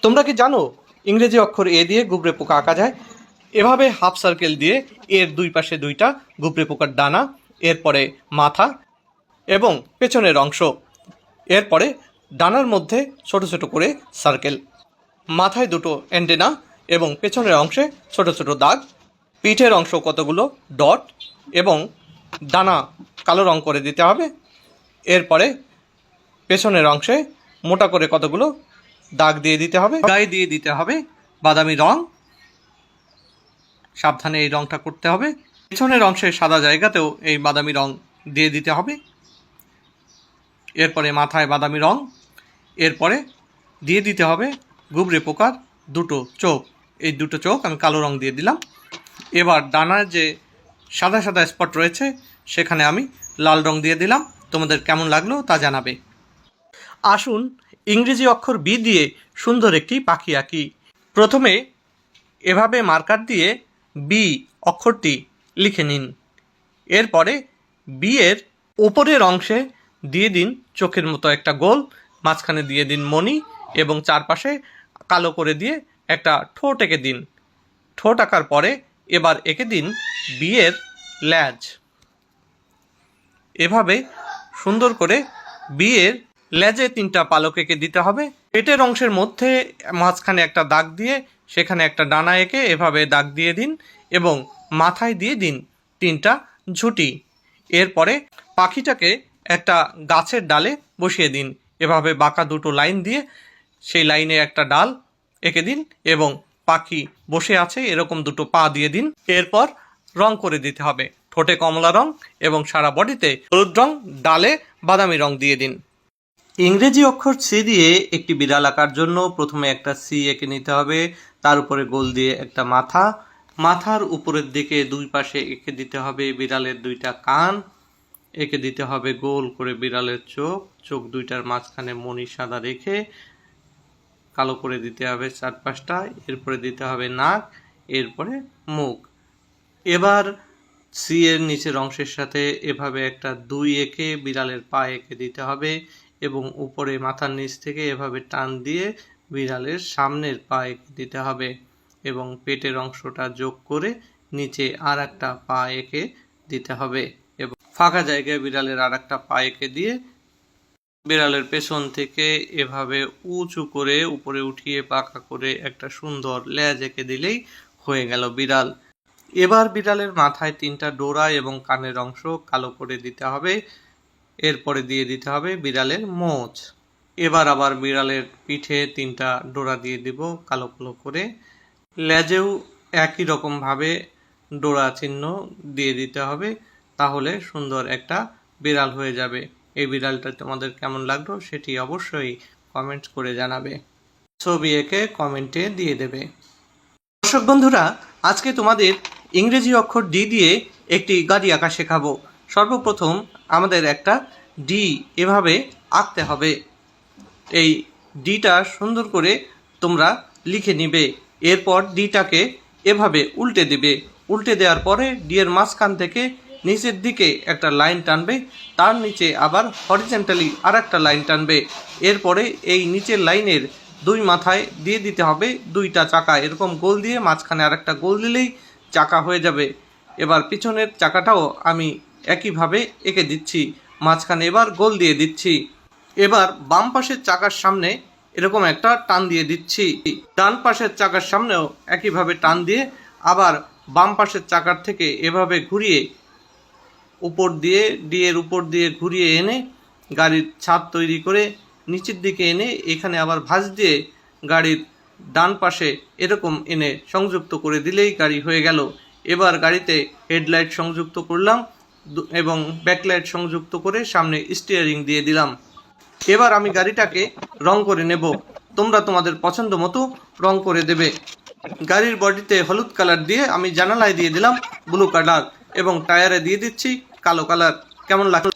তোমরা কি জানো ইংরেজি অক্ষর এ দিয়ে গুবরে পোকা আঁকা যায়? এভাবে হাফ সার্কেল দিয়ে এর দুই পাশে দুইটা গুবরে পোকার ডানা, এরপরে মাথা এবং পেছনের অংশ, এরপরে ডানার মধ্যে ছোট ছোট করে সার্কেল, মাথায় দুটো অ্যান্টেনা এবং পেছনের অংশে ছোট ছোট দাগ, পিঠের অংশ কতগুলো ডট এবং ডানা কালো রং করে দিতে হবে। এরপরে পেছনের অংশে মোটা করে কতগুলো দাগ দিয়ে দিতে হবে, গায়ে দিয়ে দিতে হবে বাদামি রং। সাবধানে এই রংটা করতে হবে। পেছনের অংশে সাদা জায়গাতেও এই বাদামি রং দিয়ে দিতে হবে। এরপরে মাথায় বাদামি রং, এরপরে দিয়ে দিতে হবে গুবরে পোকার দুটো চোখ। এই দুটো চোখ আমি কালো রং দিয়ে দিলাম। এবার ডানার যে সাদা সাদা স্পট রয়েছে সেখানে আমি লাল রং দিয়ে দিলাম। তোমাদের কেমন লাগলো তা জানাবে। আসুন ইংরেজি অক্ষর বি দিয়ে সুন্দর একটি পাখি আঁকি। প্রথমে এভাবে মার্কার দিয়ে বি অক্ষরটি লিখে নিন। এরপরে বি এর উপরের অংশে দিয়ে দিন চোখের মতো একটা গোল, মাঝখানে দিয়ে দিন মণি এবং চারপাশে কালো করে দিয়ে একটা ঠোঁট এঁকে দিন। ঠোঁট আঁকার পরে এবার এঁকে দিন বি এর ল্যাজ। এভাবে সুন্দর করে বি এর লেজে তিনটা পালক এঁকে দিতে হবে। পেটের অংশের মধ্যে মাঝখানে একটা দাগ দিয়ে সেখানে একটা ডানা এঁকে এভাবে দাগ দিয়ে দিন এবং মাথায় দিয়ে দিন তিনটা ঝুঁটি। এরপরে পাখিটাকে একটা গাছের ডালে বসিয়ে দিন। এভাবে বাঁকা দুটো লাইন দিয়ে সেই লাইনে একটা ডাল এঁকে দিন এবং পাখি বসে আছে এরকম দুটো পা দিয়ে দিন। এরপর রং করে দিতে হবে, ঠোঁটে কমলা রং এবং সারা বডিতে হলুদ রং, ডালে বাদামি রং দিয়ে দিন। ইংরেজি অক্ষর সি দিয়ে একটি বিড়াল আঁকার জন্য প্রথমে একটা সি এঁকে নিতে হবে। তার উপরে গোল দিয়ে একটা মাথা, মাথার উপরের দিকে দুই পাশে এঁকে দিতে হবে বিড়ালের দুইটা কান, এঁকে দিতে হবে গোল করে বিড়ালের চোখ, চোখ দুইটার মাঝখানে মণি সাদা রেখে কালো করে দিতে হবে চারপাশটা। এরপরে দিতে হবে নাক, এরপরে মুখ। এবার সি এর নিচের অংশের সাথে এভাবে একটা দুই এঁকে বিড়ালের পা এঁকে দিতে হবে এবং উপরে মাথার নিচ থেকে এভাবে টান দিয়ে বিড়ালের সামনের পা এঁকে দিতে হবে এবং পেটের অংশটা যোগ করে নিচে আর একটা পা এঁকে দিতে হবে এবং ফাঁকা জায়গায় বিড়ালের আর একটা পা এঁকে দিয়ে বিড়ালের পেছন থেকে এভাবে উঁচু করে উপরে উঠিয়ে পাকা করে একটা সুন্দর লেজ এঁকে দিলেই হয়ে গেল বিড়াল। এবার বিড়ালের মাথায় তিনটা ডোরা এবং কানের অংশ কালো করে দিতে হবে। এরপরে দিয়ে দিতে হবে বিড়ালের মোচ। এবার আবার বিড়ালের পিঠে তিনটা ডোরা দিয়ে দিব কালো কালো করে। লেজেও একই রকমভাবে ডোরা চিহ্ন দিয়ে দিতে হবে, তাহলে সুন্দর একটা বিড়াল হয়ে যাবে। এই বিড়ালটা তোমাদের কেমন লাগলো সেটি অবশ্যই কমেন্ট করে জানাবে। ছবি এঁকে কমেন্টে দিয়ে দেবে। দর্শক বন্ধুরা, আজকে তোমাদের ইংরেজি অক্ষর ডি দিয়ে একটি গাড়ি আঁকা শেখাবো। সর্বপ্রথম আমাদের একটা ডি এভাবে আঁকতে হবে। এই ডিটা সুন্দর করে তোমরা লিখে নিবে। এরপর ডিটাকে এভাবে উল্টে দিবে। উল্টে দেওয়ার পরে ডি এর মাঝখান থেকে নিচের দিকে একটা লাইন টানবে, তার নিচে আবার হরিজেন্টালি আর একটা লাইন টানবে। এরপরে এই নিচের লাইনের দুই মাথায় দিয়ে দিতে হবে দুইটা চাকা, এরকম গোল দিয়ে মাঝখানে আর একটা গোল দিলেই চাকা হয়ে যাবে। এবার পিছনের চাকাটাও আমি একইভাবে এঁকে দিচ্ছি, মাঝখানে এবার গোল দিয়ে দিচ্ছি। এবার বাম পাশের চাকার সামনে এরকম একটা টান দিয়ে দিচ্ছি, ডান পাশের চাকার সামনেও একইভাবে টান দিয়ে আবার বাম পাশের চাকার থেকে এভাবে ঘুরিয়ে উপর দিয়ে ডি এর উপর দিয়ে ঘুরিয়ে এনে গাড়ির ছাদ তৈরি করে নিচের দিকে এনে এখানে আবার ভাঁজ দিয়ে গাড়ির ডান পাশে এরকম এনে সংযুক্ত করে দিলেই গাড়ি হয়ে গেল। এবার গাড়িতে হেডলাইট সংযুক্ত করলাম এবং ব্যাকলাইট সংযুক্ত করে সামনে স্টিয়ারিং দিয়ে দিলাম। এবার আমি গাড়িটাকে রং করে নেব। তোমরা তোমাদের পছন্দ মতো রং করে দেবে। গাড়ির বডিতে হলুদ কালার দিয়ে আমি জানালায় দিয়ে দিলাম ব্লু কালার এবং টায়ারে দিয়ে দিচ্ছি কালো কালার। কেমন লাগলো?